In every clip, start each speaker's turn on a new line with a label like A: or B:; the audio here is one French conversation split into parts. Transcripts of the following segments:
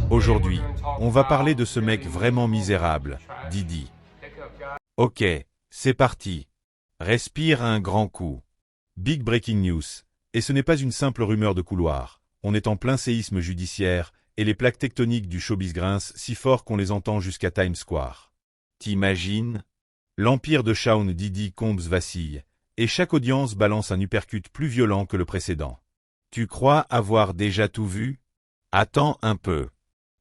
A: Aujourd'hui, on va parler de ce mec vraiment misérable, Didi. Ok, c'est parti. Respire un grand coup. Big breaking news. Et ce n'est pas une simple rumeur de couloir. On est en plein séisme judiciaire, et les plaques tectoniques du showbiz grincent si fort qu'on les entend jusqu'à Times Square. T'imagines? L'empire de Shaun Diddy Combs vacille, et chaque audience balance un uppercut plus violent que le précédent. Tu crois avoir déjà tout vu? Attends un peu.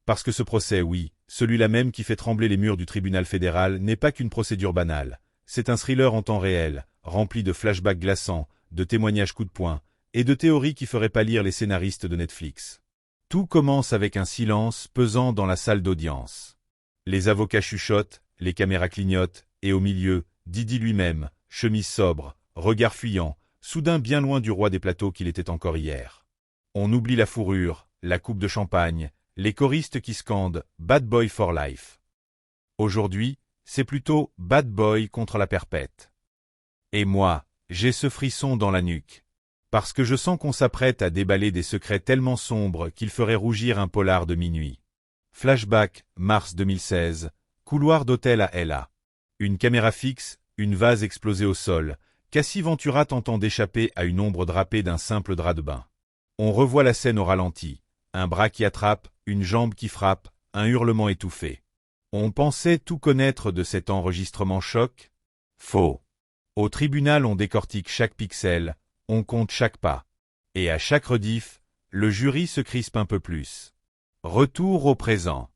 A: Parce que ce procès, oui, celui-là même qui fait trembler les murs du tribunal fédéral, n'est pas qu'une procédure banale. C'est un thriller en temps réel, rempli de flashbacks glaçants, de témoignages coup de poing, et de théories qui feraient pâlir les scénaristes de Netflix. Tout commence avec un silence pesant dans la salle d'audience. Les avocats chuchotent, les caméras clignotent, et au milieu, Diddy lui-même, chemise sobre, regard fuyant, soudain bien loin du roi des plateaux qu'il était encore hier. On oublie la fourrure, la coupe de champagne, les choristes qui scandent « Bad Boy for Life ». Aujourd'hui, c'est plutôt « Bad Boy contre la perpète ». Et moi, j'ai ce frisson dans la nuque. Parce que je sens qu'on s'apprête à déballer des secrets tellement sombres qu'ils feraient rougir un polar de minuit. Flashback, mars 2016, couloir d'hôtel à L.A. Une caméra fixe, une vase explosée au sol, Cassie Ventura tentant d'échapper à une ombre drapée d'un simple drap de bain. On revoit la scène au ralenti, un bras qui attrape, une jambe qui frappe, un hurlement étouffé. On pensait tout connaître de cet enregistrement choc? Faux. Au tribunal on décortique chaque pixel, on compte chaque pas. Et à chaque rediff, le jury se crispe un peu plus. Retour au présent.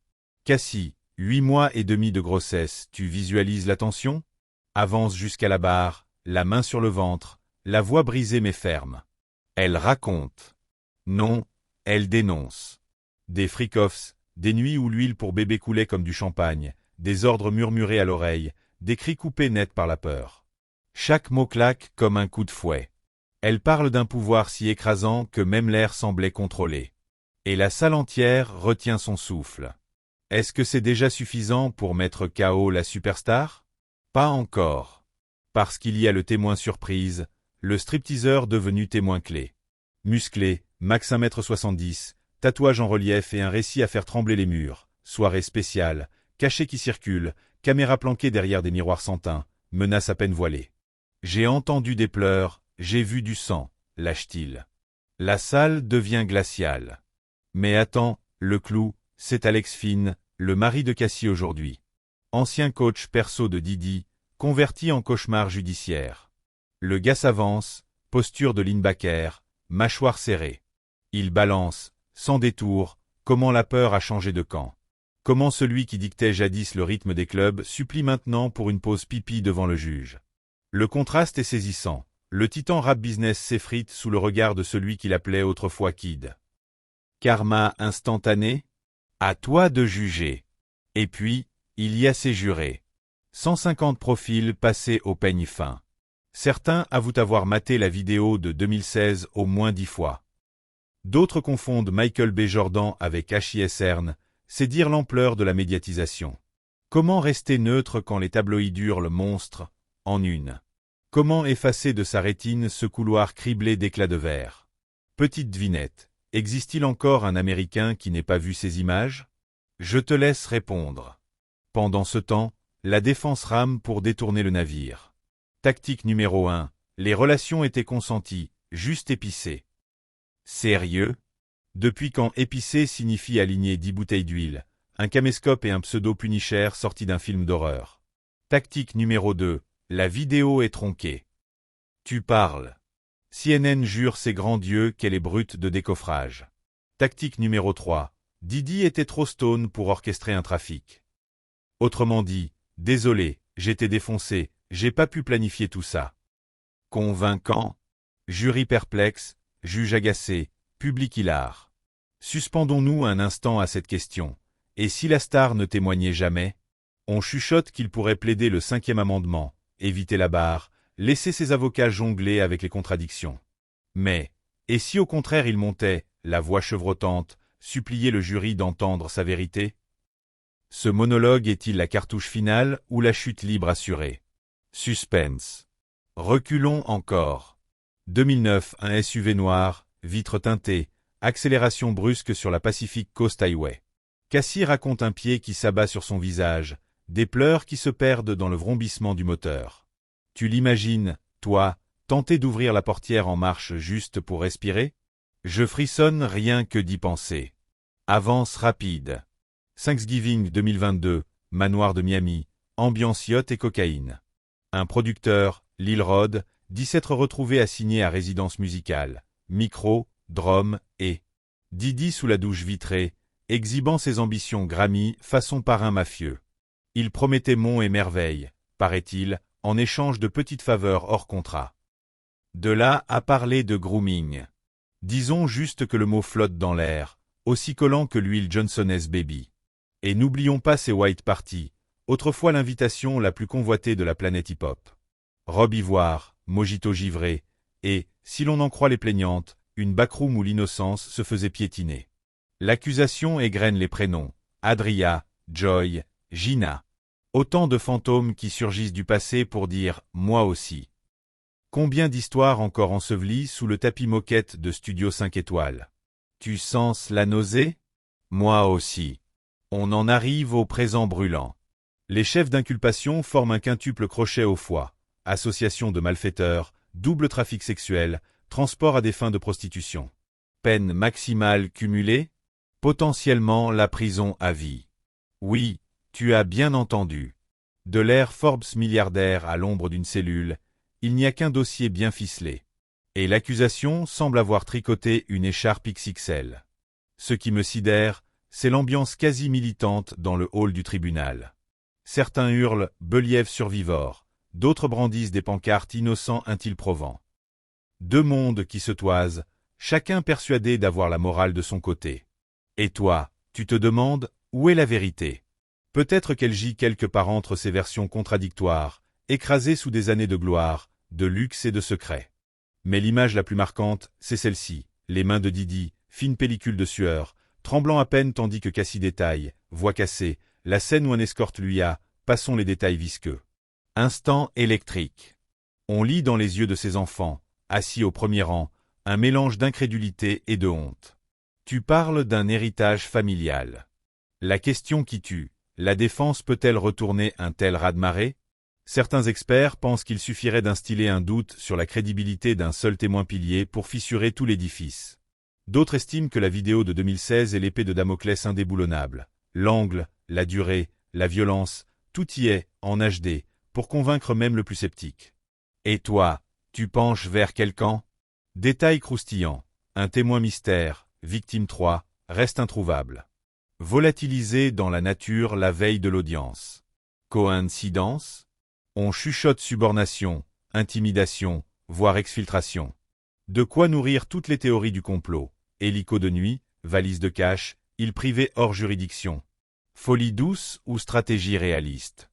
A: Cassie, 8 mois et demi de grossesse, tu visualises la tension? Avance jusqu'à la barre, la main sur le ventre, la voix brisée mais ferme. Elle raconte. Non, elle dénonce. Des freak-offs, des nuits où l'huile pour bébé coulait comme du champagne, des ordres murmurés à l'oreille, des cris coupés net par la peur. Chaque mot claque comme un coup de fouet. Elle parle d'un pouvoir si écrasant que même l'air semblait contrôlé. Et la salle entière retient son souffle. Est-ce que c'est déjà suffisant pour mettre KO la superstar? Pas encore. Parce qu'il y a le témoin surprise, le stripteaseur devenu témoin clé. Musclé, max 1m70, tatouage en relief et un récit à faire trembler les murs, soirée spéciale, cachet qui circule, caméra planquée derrière des miroirs sans teint, menace à peine voilée. J'ai entendu des pleurs, j'ai vu du sang, lâche-t-il. La salle devient glaciale. Mais attends, le clou, c'est Alex Finn, le mari de Cassie aujourd'hui. Ancien coach perso de Diddy, converti en cauchemar judiciaire. Le gars s'avance, posture de linebacker, mâchoire serrée. Il balance, sans détour, comment la peur a changé de camp. Comment celui qui dictait jadis le rythme des clubs supplie maintenant pour une pause pipi devant le juge. Le contraste est saisissant. Le titan rap business s'effrite sous le regard de celui qu'il appelait autrefois Kid. Karma instantané? À toi de juger. Et puis, il y a ces jurés. 150 profils passés au peigne fin. Certains avouent avoir maté la vidéo de 2016 au moins 10 fois. D'autres confondent Michael B. Jordan avec H.I.S. Hearn, c'est dire l'ampleur de la médiatisation. Comment rester neutre quand les tabloïds hurlent monstre, en une? Comment effacer de sa rétine ce couloir criblé d'éclats de verre? Petite devinette, existe-t-il encore un Américain qui n'ait pas vu ces images? Je te laisse répondre. Pendant ce temps, la défense rame pour détourner le navire. Tactique numéro 1, les relations étaient consenties, juste épicées. Sérieux? Depuis quand épicé signifie aligner 10 bouteilles d'huile, un caméscope et un pseudo-punisher sortis d'un film d'horreur. Tactique numéro 2, la vidéo est tronquée. Tu parles. CNN jure ses grands dieux qu'elle est brute de décoffrage. Tactique numéro 3, Diddy était trop stone pour orchestrer un trafic. Autrement dit, désolé, j'étais défoncé, j'ai pas pu planifier tout ça. Convaincant? Jury perplexe, juge agacé, public hilar. Suspendons-nous un instant à cette question. Et si la star ne témoignait jamais? On chuchote qu'il pourrait plaider le 5e amendement, éviter la barre, laisser ses avocats jongler avec les contradictions. Mais, et si au contraire il montait, la voix chevrotante, supplier le jury d'entendre sa vérité? Ce monologue est-il la cartouche finale ou la chute libre assurée? Suspense. Reculons encore. 2009, un SUV noir, vitres teintées, accélération brusque sur la Pacific Coast Highway. Cassie raconte un pied qui s'abat sur son visage, des pleurs qui se perdent dans le vrombissement du moteur. Tu l'imagines, toi, tenter d'ouvrir la portière en marche juste pour respirer? Je frissonne rien que d'y penser. Avance rapide. Thanksgiving 2022, manoir de Miami, ambiance yacht et cocaïne. Un producteur, Lil Rod, dit s'être retrouvé assigné à résidence musicale, micro, drum et Didi sous la douche vitrée, exhibant ses ambitions Grammy façon parrain mafieux. Il promettait monts et merveilles, paraît-il, en échange de petites faveurs hors contrat. De là à parler de grooming. Disons juste que le mot flotte dans l'air, aussi collant que l'huile Johnson's Baby. Et n'oublions pas ces white parties, autrefois l'invitation la plus convoitée de la planète hip-hop. Robe ivoire, mojito givré, et, si l'on en croit les plaignantes, une backroom où l'innocence se faisait piétiner. L'accusation égrène les prénoms, Adria, Joy, Gina. Autant de fantômes qui surgissent du passé pour dire « moi aussi ». Combien d'histoires encore ensevelies sous le tapis moquette de Studio 5 étoiles. Tu sens la nausée? Moi aussi. On en arrive au présent brûlant. Les chefs d'inculpation forment un quintuple crochet au foie, association de malfaiteurs, double trafic sexuel, transport à des fins de prostitution. Peine maximale cumulée? Potentiellement la prison à vie. Oui, tu as bien entendu. De l'ère Forbes milliardaire à l'ombre d'une cellule, il n'y a qu'un dossier bien ficelé. Et l'accusation semble avoir tricoté une écharpe XXL. Ce qui me sidère, c'est l'ambiance quasi militante dans le hall du tribunal. Certains hurlent « Believ survivor », d'autres brandissent des pancartes innocents intil-provents. Deux mondes qui se toisent, chacun persuadé d'avoir la morale de son côté. Et toi, tu te demandes, où est la vérité? Peut-être qu'elle gît quelque part entre ces versions contradictoires, écrasées sous des années de gloire, de luxe et de secret. Mais l'image la plus marquante, c'est celle-ci, les mains de Didi, fine pellicule de sueur, tremblant à peine tandis que Cassie détaille, voix cassée, la scène où un escorte lui a, passons les détails visqueux. Instant électrique. On lit dans les yeux de ses enfants, assis au premier rang, un mélange d'incrédulité et de honte. Tu parles d'un héritage familial. La question qui tue, la défense peut-elle retourner un tel raz-de-marée? Certains experts pensent qu'il suffirait d'instiller un doute sur la crédibilité d'un seul témoin pilier pour fissurer tout l'édifice. D'autres estiment que la vidéo de 2016 est l'épée de Damoclès indéboulonnable. L'angle, la durée, la violence, tout y est, en HD, pour convaincre même le plus sceptique. Et toi, tu penches vers quel camp? Détail croustillant. Un témoin mystère, victime 3, reste introuvable. Volatilisé dans la nature la veille de l'audience. Coïncidence? On chuchote subornation, intimidation, voire exfiltration. De quoi nourrir toutes les théories du complot. Hélico de nuit, valise de cash, île privée hors juridiction. Folie douce ou stratégie réaliste?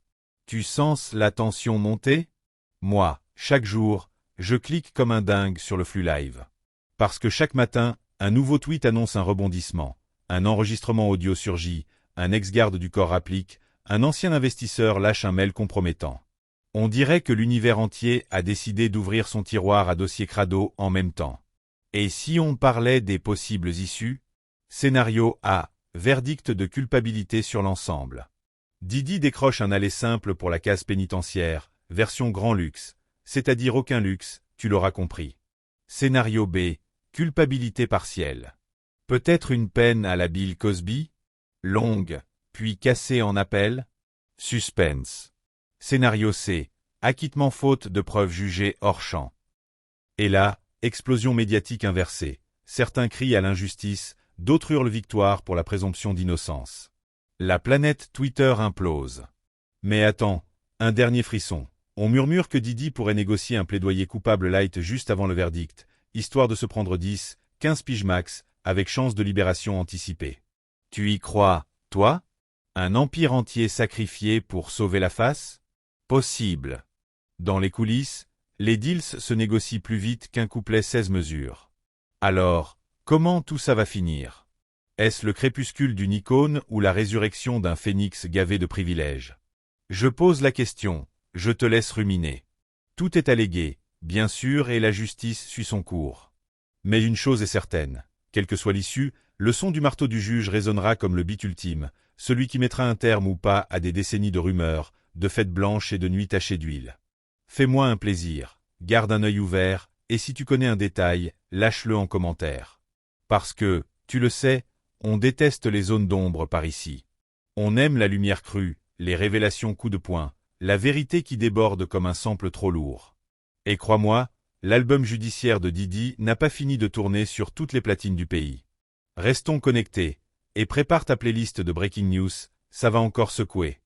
A: Tu sens la tension monter? Moi, chaque jour, je clique comme un dingue sur le flux live. Parce que chaque matin, un nouveau tweet annonce un rebondissement, un enregistrement audio surgit, un ex-garde du corps applique, un ancien investisseur lâche un mail compromettant. On dirait que l'univers entier a décidé d'ouvrir son tiroir à dossier crado en même temps. Et si on parlait des possibles issues? Scénario A. Verdict de culpabilité sur l'ensemble. Didi décroche un aller simple pour la case pénitentiaire, version grand luxe, c'est-à-dire aucun luxe, tu l'auras compris. Scénario B. Culpabilité partielle. Peut-être une peine à la Bill Cosby? Longue, puis cassée en appel? Suspense. Scénario C. Acquittement faute de preuves jugées hors champ. Et là, explosion médiatique inversée. Certains crient à l'injustice, d'autres hurlent victoire pour la présomption d'innocence. La planète Twitter implose. Mais attends, un dernier frisson. On murmure que Didi pourrait négocier un plaidoyer coupable light juste avant le verdict, histoire de se prendre 10, 15 piges max, avec chance de libération anticipée. Tu y crois, toi? Un empire entier sacrifié pour sauver la face? Possible. Dans les coulisses, les deals se négocient plus vite qu'un couplet 16 mesures. Alors, comment tout ça va finir? Est-ce le crépuscule d'une icône ou la résurrection d'un phénix gavé de privilèges? Je pose la question, je te laisse ruminer. Tout est allégué, bien sûr, et la justice suit son cours. Mais une chose est certaine, quelle que soit l'issue, Le son du marteau du juge résonnera comme le beat ultime, celui qui mettra un terme ou pas à des décennies de rumeurs, de fêtes blanches et de nuits tachées d'huile. Fais-moi un plaisir, garde un œil ouvert, et si tu connais un détail, lâche-le en commentaire. Parce que, tu le sais, on déteste les zones d'ombre par ici. On aime la lumière crue, les révélations coup de poing, la vérité qui déborde comme un sample trop lourd. Et crois-moi, l'album judiciaire de Didi n'a pas fini de tourner sur toutes les platines du pays. Restons connectés, et prépare ta playlist de Breaking News, ça va encore secouer.